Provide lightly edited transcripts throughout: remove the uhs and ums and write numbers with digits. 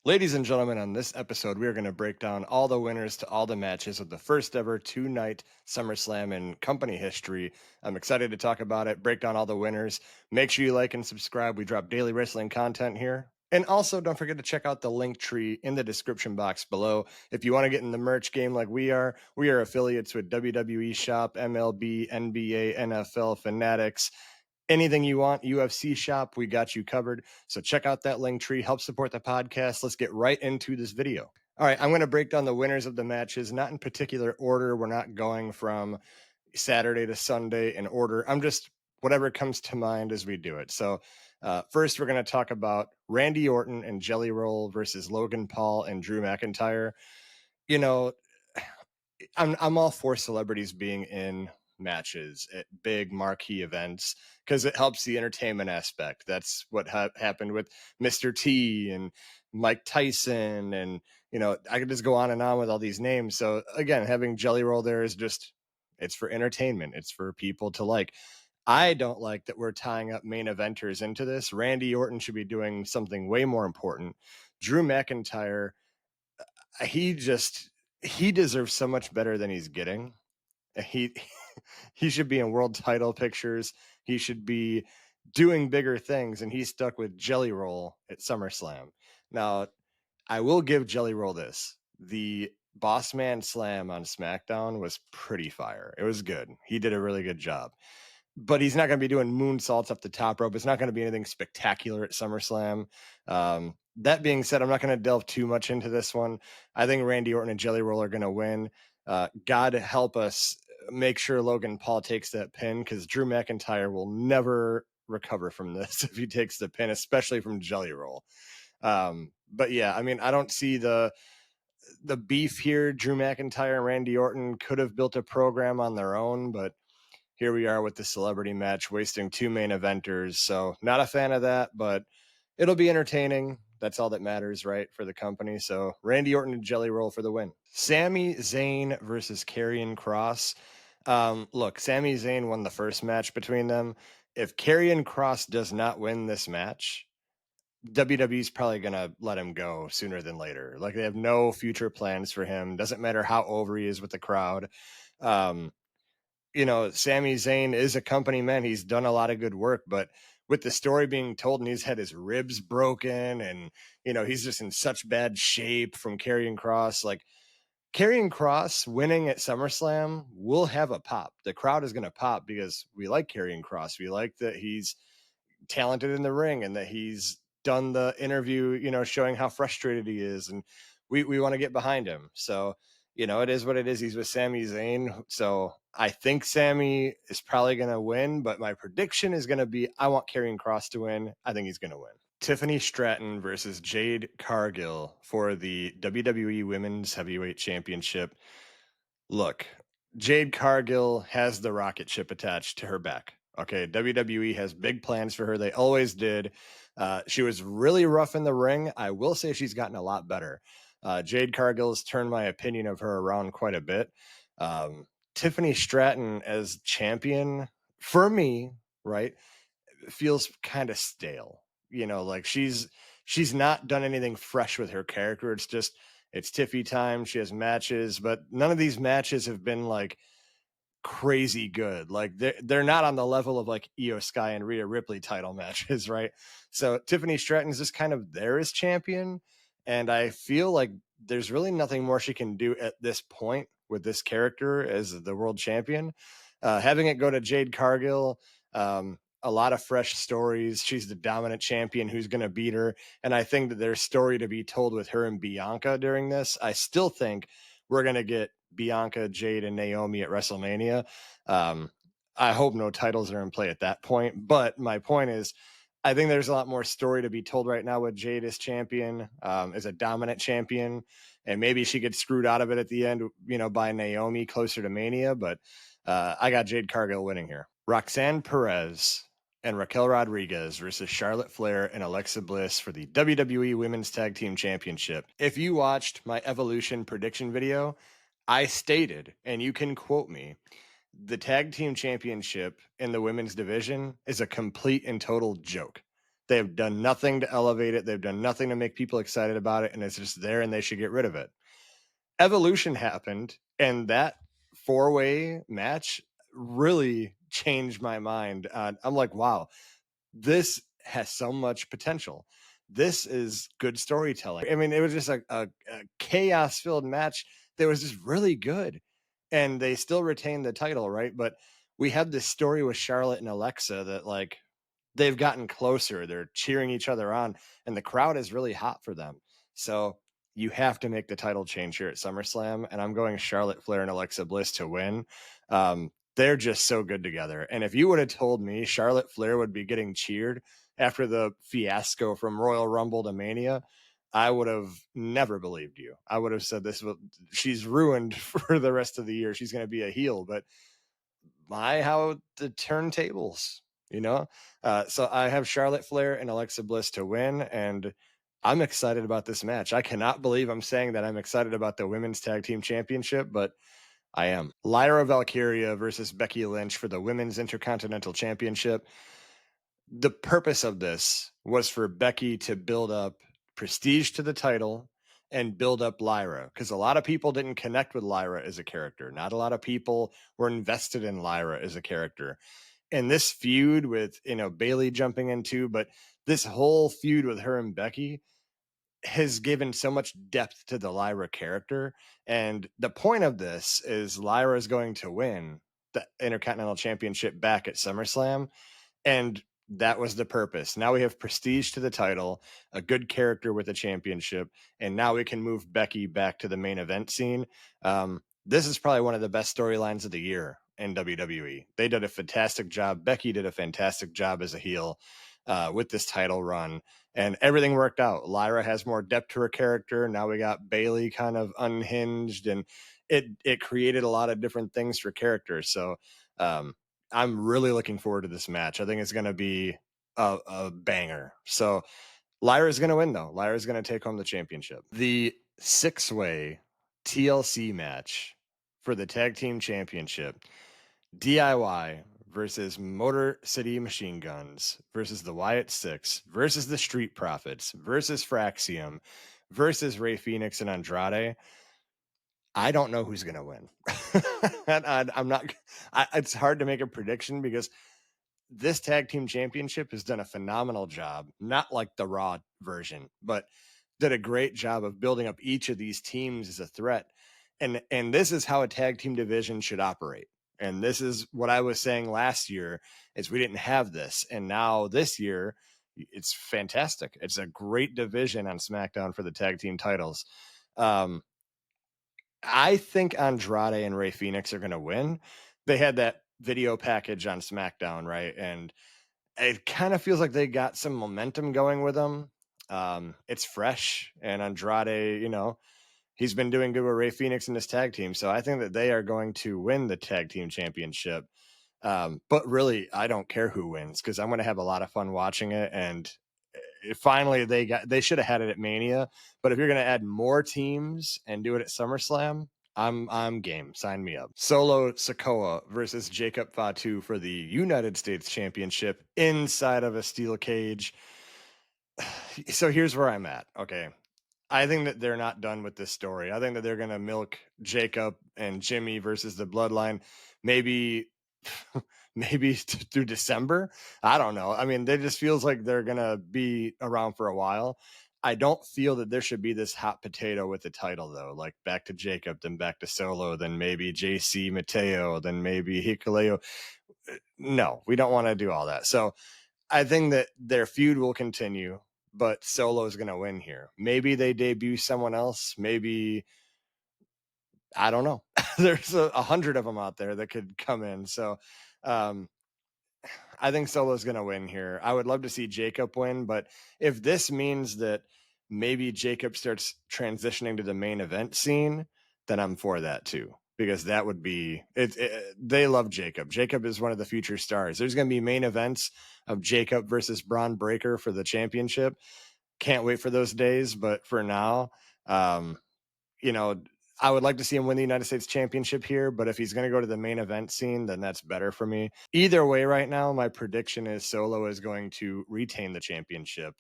Ladies and gentlemen, on this episode, we are going to break down all the winners to all the matches of the first ever two-night SummerSlam in company history. I'm excited to talk about it, break down all the winners. Make sure you like and subscribe. We drop daily wrestling content here. And also, don't forget to check out the link tree in the description box below. If you want to get in the merch game like we are affiliates with WWE Shop, MLB, NBA, NFL, Fanatics. Anything you want, UFC shop, we got you covered. So check out that link tree, help support the podcast. Let's get right into this video. All right, I'm going to break down the winners of the matches, not in particular order. We're not going from Saturday to Sunday in order. I'm just whatever comes to mind as we do it. So first, we're going to talk about Randy Orton and Jelly Roll versus Logan Paul and Drew McIntyre. You know, I'm all for celebrities being in matches at big marquee events because it helps the entertainment aspect. That's what happened with Mr. T and Mike Tyson, and I could just go on and on with all these names. So again, having Jelly Roll there is just it's for entertainment. It's for people to like. I don't like that we're tying up main eventers into this. Randy Orton should be doing something way more important. Drew McIntyre, he just he deserves so much better than he's getting. He he should be in world title pictures. He should be doing bigger things, and he's stuck with Jelly Roll at SummerSlam. Now, I will give Jelly Roll this. The Boss Man Slam on SmackDown was pretty fire. It was good. He did a really good job. But he's not going to be doing moonsaults up the top rope. It's not going to be anything spectacular at SummerSlam. That being said, I'm not going to delve too much into this one. I think Randy Orton and Jelly Roll are going to win. God help us make sure Logan Paul takes that pin, because Drew McIntyre will never recover from this if he takes the pin, especially from Jelly Roll. But yeah, I mean, I don't see the beef here. Drew McIntyre and Randy Orton could have built a program on their own, but here we are with the celebrity match, wasting two main eventers. So not a fan of that, but it'll be entertaining. That's all that matters, right, for the company. So Randy Orton and Jelly Roll for the win. Sami Zayn versus Karrion Kross. Look, Sami Zayn won the first match between them. If Karrion Kross does not win this match, WWE's probably going to let him go sooner than later. Like, they have no future plans for him. Doesn't matter how over he is with the crowd. Sami Zayn is a company man. He's done a lot of good work, but with the story being told and he's had his ribs broken and, he's just in such bad shape from Karrion Kross, like Karrion Kross winning at SummerSlam will have a pop. The crowd is going to pop because we like Karrion Kross. We like that he's talented in the ring and that he's done the interview, showing how frustrated he is. And we want to get behind him. So, it is what it is. He's with Sami Zayn. So I think Sami is probably going to win, but my prediction is going to be, I want Karrion Kross to win. I think he's going to win. Tiffany Stratton versus Jade Cargill for the WWE Women's Heavyweight Championship. Look, Jade Cargill has the rocket ship attached to her back. Okay, WWE has big plans for her. They always did. She was really rough in the ring. I will say she's gotten a lot better. Jade Cargill has turned my opinion of her around quite a bit. Tiffany Stratton as champion, for me, right, feels kind of stale. Like she's not done anything fresh with her character. It's Tiffy time. She has matches, but none of these matches have been like crazy good. Like they're not on the level of like Io Sky and Rhea Ripley title matches, right? So Tiffany Stratton's just kind of there as champion, and I feel like there's really nothing more she can do at this point with this character as the world champion. Having it go to Jade Cargill, a lot of fresh stories. She's the dominant champion who's going to beat her, and I think that there's story to be told with her and Bianca during this. I still think we're going to get Bianca, Jade, and Naomi at WrestleMania. I hope no titles are in play at that point. But my point is, I think there's a lot more story to be told right now with Jade as champion, as a dominant champion. And maybe she gets screwed out of it at the end, by Naomi closer to Mania. But I got Jade Cargill winning here. Roxanne Perez and Raquel Rodriguez versus Charlotte Flair and Alexa Bliss for the WWE Women's Tag Team Championship. If you watched my Evolution prediction video, I stated, and you can quote me, the tag team championship in the women's division is a complete and total joke. They've done nothing to elevate it. They've done nothing to make people excited about it, and it's just there, and they should get rid of it. Evolution happened, and that four-way match really changed my mind. I'm like, wow, this has so much potential. This is good storytelling. I mean, it was just a chaos filled match that was just really good. And they still retained the title, right? But we had this story with Charlotte and Alexa that, like, they've gotten closer. They're cheering each other on, and the crowd is really hot for them. So you have to make the title change here at SummerSlam, and I'm going Charlotte Flair and Alexa Bliss to win. They're just so good together. And if you would have told me Charlotte Flair would be getting cheered after the fiasco from Royal Rumble to Mania, I would have never believed you. I would have said she's ruined for the rest of the year. She's going to be a heel, but how the turntables, you know? So I have Charlotte Flair and Alexa Bliss to win, and I'm excited about this match. I cannot believe I'm saying that I'm excited about the Women's Tag Team Championship, but I am. Lyra Valkyria versus Becky Lynch for the Women's Intercontinental Championship. The purpose of this was for Becky to build up prestige to the title and build up Lyra, because a lot of people didn't connect with Lyra as a character. Not a lot of people were invested in Lyra as a character. And this feud with, Bailey jumping in too, but this whole feud with her and Becky has given so much depth to the Lyra character. And the point of this is Lyra is going to win the Intercontinental Championship back at SummerSlam. And that was the purpose. Now we have prestige to the title, a good character with a championship, and now we can move Becky back to the main event scene. This is probably one of the best storylines of the year in WWE. They did a fantastic job. Becky did a fantastic job as a heel with this title run, and everything worked out. Lyra has more depth to her character. Now we got Bailey kind of unhinged, and it created a lot of different things for characters. So I'm really looking forward to this match. I think it's going to be a banger. So Lyra's going to win, though. Lyra's going to take home the championship. The 6-way TLC match for the tag team championship, DIY versus Motor City Machine Guns versus the Wyatt Six versus the Street Profits versus Fraxium versus Rey Fenix and Andrade. I don't know who's going to win. I'm not. It's hard to make a prediction because this tag team championship has done a phenomenal job. Not like the Raw version, but did a great job of building up each of these teams as a threat. And this is how a tag team division should operate. And this is what I was saying last year is we didn't have this. And now this year, it's fantastic. It's a great division on SmackDown for the tag team titles. I think Andrade and Rey Fenix are going to win. They had that video package on SmackDown, right? And it kind of feels like they got some momentum going with them. It's fresh, and Andrade, he's been doing good with Rey Fenix in this tag team. So I think that they are going to win the tag team championship. But really, I don't care who wins because I'm going to have a lot of fun watching it. And finally, they should have had it at Mania. But if you're going to add more teams and do it at SummerSlam, I'm game. Sign me up. Solo Sikoa versus Jacob Fatu for the United States Championship inside of a steel cage. So here's where I'm at. Okay. I think that they're not done with this story. I think that they're going to milk Jacob and Jimmy versus the Bloodline. Maybe through December. I don't know. I mean, it just feels like they're going to be around for a while. I don't feel that there should be this hot potato with the title, though. Like back to Jacob, then back to Solo, then maybe JC Mateo, then maybe Hikuleo. No, we don't want to do all that. So I think that their feud will continue, but Solo is going to win here. Maybe they debut someone else. Maybe, I don't know. There's 100 of them out there that could come in. So I think Solo's going to win here. I would love to see Jacob win, but if this means that maybe Jacob starts transitioning to the main event scene, then I'm for that too, because that would be it. They love Jacob. Jacob is one of the future stars. There's going to be main events of Jacob versus Braun Breaker for the championship. Can't wait for those days. But for now, I would like to see him win the United States Championship here, but if he's going to go to the main event scene, then that's better for me. Either way, right now, my prediction is Solo is going to retain the championship,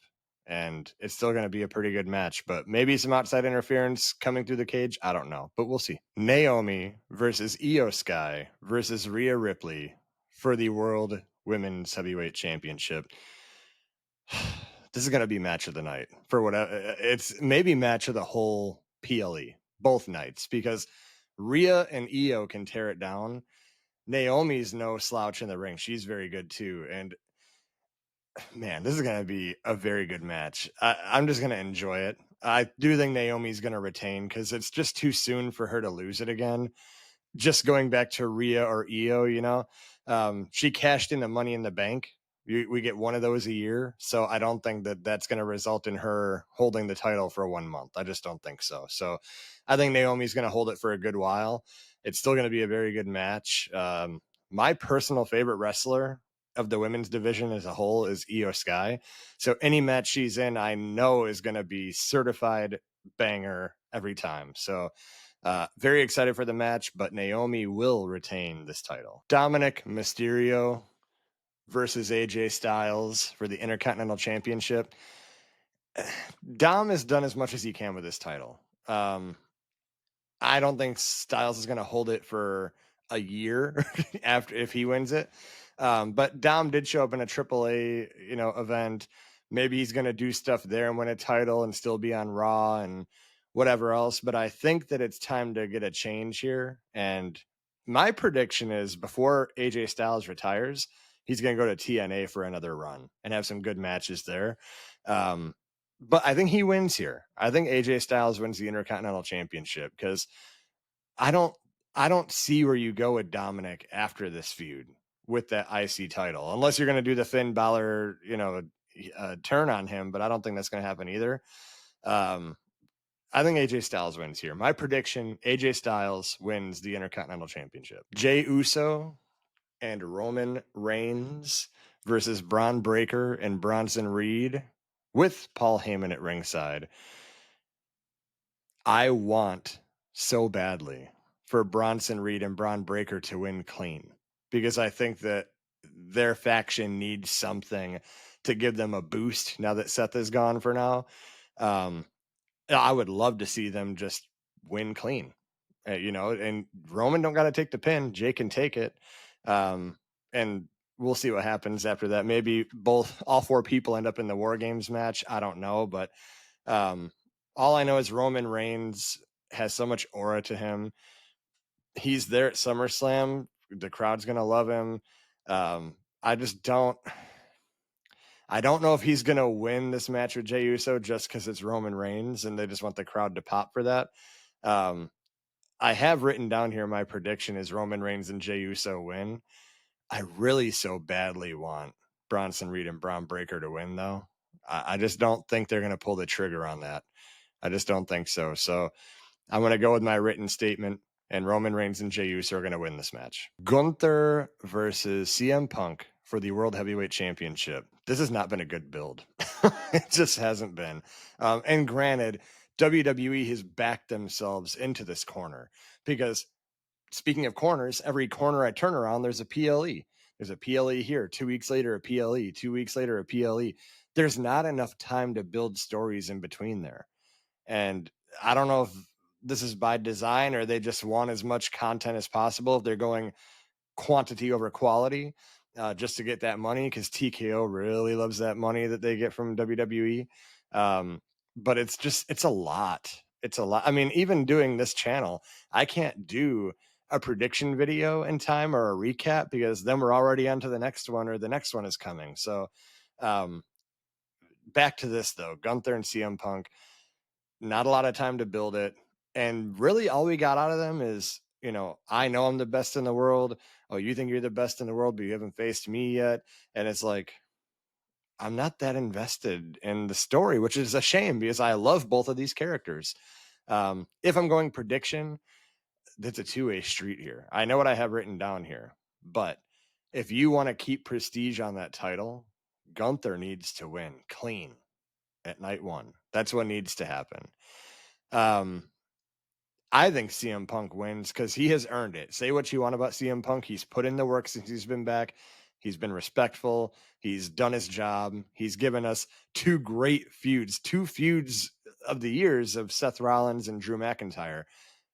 and it's still going to be a pretty good match, but maybe some outside interference coming through the cage. I don't know, but we'll see. Naomi versus Io Sky versus Rhea Ripley for the World Women's Heavyweight Championship. This is going to be match of the night for whatever. It's maybe match of the whole PLE, both nights, because Rhea and Io can tear it down. Naomi's no slouch in the ring. She's very good too. And man, this is going to be a very good match. I'm just going to enjoy it. I do think Naomi's going to retain because it's just too soon for her to lose it again. Just going back to Rhea or Io, she cashed in the Money in the Bank. We get one of those a year. So I don't think that that's going to result in her holding the title for 1 month. I just don't think so. So I think Naomi's going to hold it for a good while. It's still going to be a very good match. My personal favorite wrestler of the women's division as a whole is Io Sky. So any match she's in, I know is going to be certified banger every time. So very excited for the match, but Naomi will retain this title. Dominic Mysterio versus AJ Styles for the Intercontinental Championship. Dom has done as much as he can with this title. I don't think Styles is going to hold it for a year after if he wins it. But Dom did show up in a AAA, event. Maybe he's going to do stuff there and win a title and still be on Raw and whatever else. But I think that it's time to get a change here. And my prediction is before AJ Styles retires, he's going to go to TNA for another run and have some good matches there. But I think he wins here. I think AJ Styles wins the Intercontinental Championship because I don't see where you go with Dominic after this feud with that IC title, unless you're going to do the Finn Balor, turn on him. But I don't think that's going to happen either. I think AJ Styles wins here. My prediction: AJ Styles wins the Intercontinental Championship. Jey Uso and Roman Reigns versus Braun Breaker and Bronson Reed with Paul Heyman at ringside. I want so badly for Bronson Reed and Braun Breaker to win clean because I think that their faction needs something to give them a boost now that Seth is gone for now. I would love to see them just win clean, and Roman don't got to take the pin. Jay can take it. And we'll see what happens after that. Maybe all four people end up in the War Games match. I don't know, but all I know is Roman Reigns has so much aura to him. He's there at SummerSlam. The crowd's going to love him. I don't know if he's going to win this match with Jey Uso just because it's Roman Reigns and they just want the crowd to pop for that. I have written down here my prediction is Roman Reigns and Jey Uso win. I really so badly want Bronson Reed and Braun Breaker to win, though. I just don't think they're going to pull the trigger on that. I just don't think so. So I'm going to go with my written statement, and Roman Reigns and Jey Uso are going to win this match. Gunther versus CM Punk for the World Heavyweight Championship. This has not been a good build. It just hasn't been. And granted, WWE has backed themselves into this corner because speaking of corners, every corner I turn around, there's a PLE. There's a PLE here. 2 weeks later, a PLE. 2 weeks later, a PLE. There's not enough time to build stories in between there. And I don't know if this is by design or they just want as much content as possible. If they're going quantity over quality just to get that money, because TKO really loves that money that they get from WWE. But it's a lot. It's a lot. I mean, even doing this channel, I can't do a prediction video in time or a recap because then we're already on to the next one or the next one is coming. So back to this though, Gunther and CM Punk, not a lot of time to build it. And really all we got out of them is, I know I'm the best in the world. Oh, you think you're the best in the world, but you haven't faced me yet. And it's like, I'm not that invested in the story, which is a shame because I love both of these characters. If I'm going prediction, that's a two-way street here. I know what I have written down here, but if you want to keep prestige on that title, Gunther needs to win clean at night one. That's what needs to happen. I think CM Punk wins because he has earned it. Say what you want about CM Punk. He's put in the work since he's been back. He's been respectful. He's done his job. He's given us two great feuds, two feuds of the years of Seth Rollins and Drew McIntyre.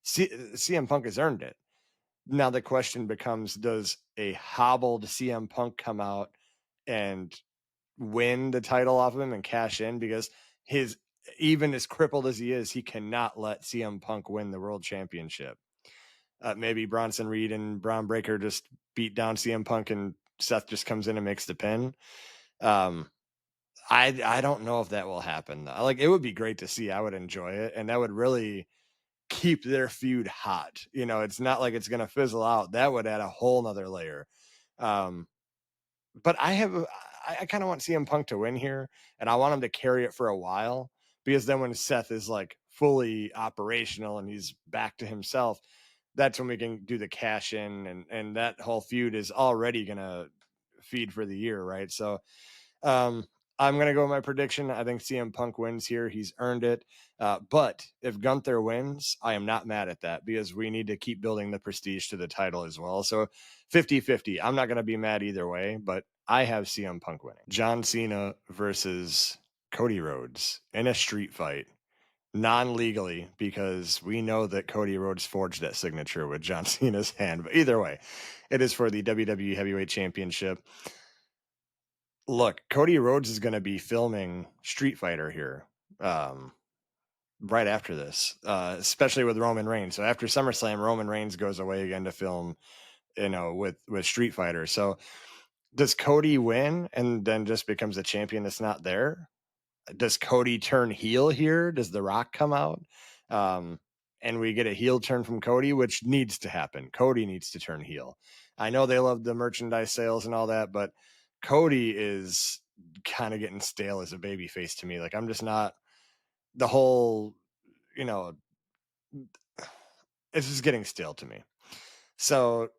CM Punk has earned it. Now the question becomes, does a hobbled CM Punk come out and win the title off of him and cash in? Because his, even as crippled as he is, he cannot let CM Punk win the world championship. Maybe Bronson Reed and Braun Breaker just beat down CM Punk and Seth just comes in and makes the pin. I don't know if that will happen. Like, it would be great to see. I would enjoy it, and that would really keep their feud hot. You know, it's not like it's going to fizzle out. That would add a whole nother layer. But I kind of want CM Punk to win here, and I want him to carry it for a while, because then when Seth is like fully operational and he's back to himself, that's when we can do the cash in, and that whole feud is already gonna feed for the year, right? So I'm going to go with my prediction. I think CM Punk wins here. He's earned it. But if Gunther wins, I am not mad at that, because we need to keep building the prestige to the title as well. So 50-50. I'm not going to be mad either way, but I have CM Punk winning. John Cena versus Cody Rhodes in a street fight, non-legally, because we know that Cody Rhodes forged that signature with John Cena's hand. But either way, it is for the WWE Heavyweight Championship. Look, Cody Rhodes is going to be filming Street Fighter here right after this, especially with Roman Reigns. So after SummerSlam, Roman Reigns goes away again to film, with Street Fighter. So does Cody win and then just becomes a champion that's not there? Does Cody turn heel here? Does The Rock come out? And we get a heel turn from Cody, which needs to happen. Cody needs to turn heel. I know they love the merchandise sales and all that, but Cody is kind of getting stale as a baby face to me. Like, I'm just not, the whole, it's just getting stale to me. So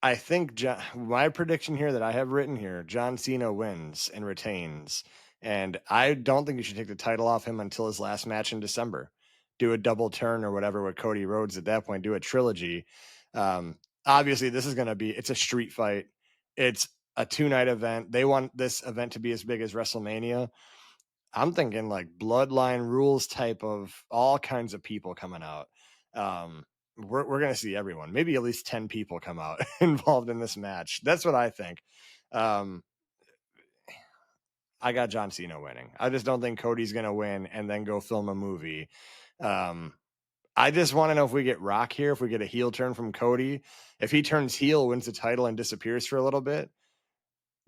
I think my prediction here that I have written here, John Cena wins and retains. And I don't think you should take the title off him until his last match in December. Do a double turn or whatever with Cody Rhodes at that point. Do a trilogy. Obviously, this is going to be, it's a street fight. It's a 2-night event. They want this event to be as big as WrestleMania. I'm thinking like Bloodline Rules type of all kinds of people coming out. We're going to see everyone, maybe at least 10 people come out involved in this match. That's what I think. I got John Cena winning. I just don't think Cody's going to win and then go film a movie. I just want to know if we get Rock here, if we get a heel turn from Cody. If he turns heel, wins the title, and disappears for a little bit,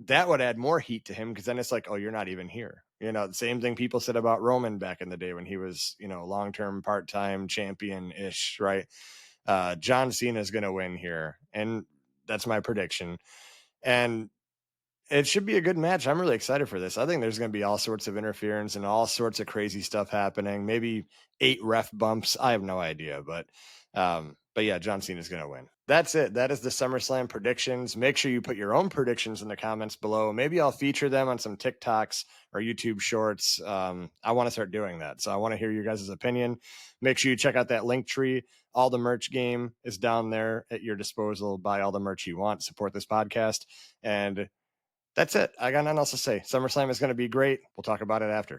that would add more heat to him, because then it's like, oh, you're not even here. The same thing people said about Roman back in the day when he was, long-term part-time champion-ish, right? John Cena is going to win here, and that's my prediction. And it should be a good match. I'm really excited for this. I think there's going to be all sorts of interference and all sorts of crazy stuff happening. Maybe 8 ref bumps. I have no idea, but yeah, John Cena is going to win. That's it. That is the SummerSlam predictions. Make sure you put your own predictions in the comments below. Maybe I'll feature them on some TikToks or YouTube shorts. I want to start doing that. So I want to hear your guys' opinion. Make sure you check out that link tree. All the merch game is down there at your disposal. Buy all the merch you want. Support this podcast. And that's it. I got nothing else to say. SummerSlam is going to be great. We'll talk about it after.